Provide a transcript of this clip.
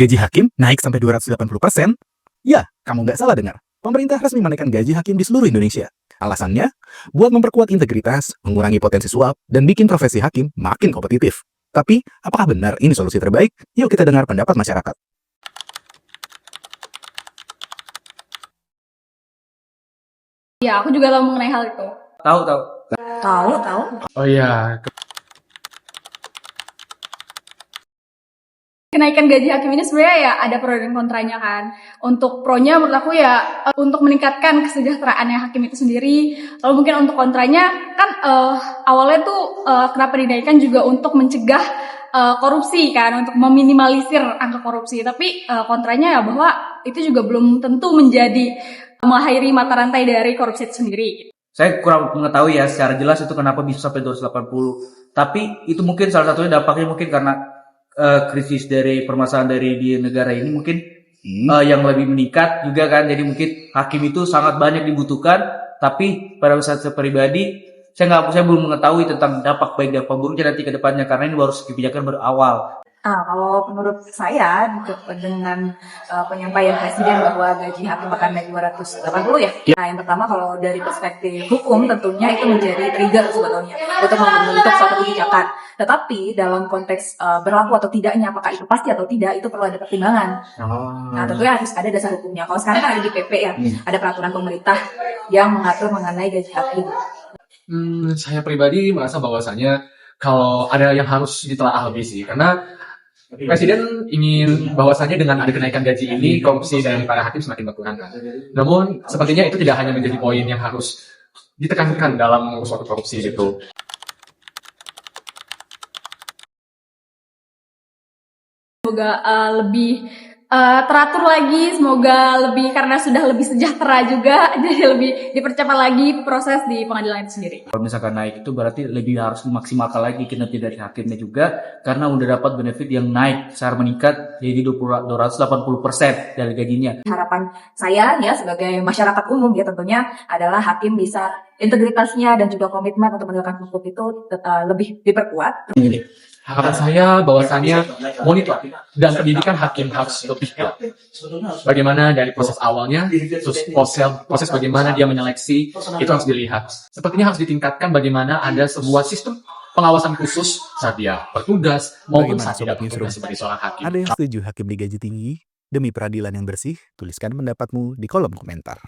Gaji hakim naik sampai 280%? Ya, kamu nggak salah dengar. Pemerintah resmi menaikkan gaji hakim di seluruh Indonesia. Alasannya, buat memperkuat integritas, mengurangi potensi suap, dan bikin profesi hakim makin kompetitif. Tapi, apakah benar ini solusi terbaik? Yuk kita dengar pendapat masyarakat. Ya, aku juga tahu mengenai hal itu. Tahu. Tahu. Oh iya, Kenaikan gaji hakim ini sebenarnya ya ada pro dan kontranya kan. Untuk pronya menurut aku ya untuk meningkatkan kesejahteraannya hakim itu sendiri. Lalu mungkin untuk kontranya kan awalnya tuh kenapa dinaikkan juga untuk mencegah korupsi kan, untuk meminimalisir angka korupsi. Tapi kontranya ya bahwa itu juga belum tentu menjadi mengakhiri mata rantai dari korupsi itu sendiri. Saya kurang mengetahui ya secara jelas itu kenapa bisa sampai 280. Tapi itu mungkin salah satunya dampaknya mungkin karena krisis dari permasalahan dari di negara ini mungkin yang lebih meningkat juga kan. Jadi mungkin hakim itu sangat banyak dibutuhkan. Tapi pada saat saya pribadi saya belum mengetahui tentang dampak baik dan buruknya nanti ke depannya karena ini baru kebijakan berawal. Kalau menurut saya dengan penyampaian Presiden bahwa gaji hakim akan naik 280 ya. Nah, yang pertama kalau dari perspektif hukum tentunya itu menjadi trigger sebetulnya untuk membentuk suatu kebijakan. Tetapi dalam konteks berlaku atau tidaknya, apakah itu pasti atau tidak, itu perlu ada pertimbangan. Nah, tentunya harus ada dasar hukumnya. Kalau sekarang kan ada di PP ya, ada peraturan pemerintah yang mengatur mengenai gaji hakim. saya pribadi merasa bahwasanya kalau ada yang harus ditelaah lebih sih, karena Presiden ingin bahwasanya dengan ada kenaikan gaji ini, korupsi dari para hakim semakin berkurang. Namun, sepertinya itu tidak hanya menjadi poin yang harus ditekankan dalam suatu korupsi itu. Semoga lebih teratur lagi, semoga lebih karena sudah lebih sejahtera juga, jadi lebih dipercepat lagi proses di pengadilan itu sendiri. Kalau misalkan naik itu berarti lebih harus dimaksimalkan lagi kinerja dari hakimnya juga karena udah dapat benefit yang naik secara meningkat jadi 280% dari gajinya. Harapan saya ya sebagai masyarakat umum ya tentunya adalah hakim bisa integritasnya dan juga komitmen untuk menegakkan hukum itu lebih diperkuat. Harapan saya bahwasannya monitor dan pendidikan hakim harus lebih kuat. Bagaimana dari proses awalnya, terus proses bagaimana dia menyeleksi, itu harus dilihat. Sepertinya harus ditingkatkan bagaimana ada sebuah sistem pengawasan khusus saat dia bertugas maupun saat tidak bertugas sebagai seorang hakim. Ada yang setuju hakim digaji tinggi? Demi peradilan yang bersih, tuliskan pendapatmu di kolom komentar.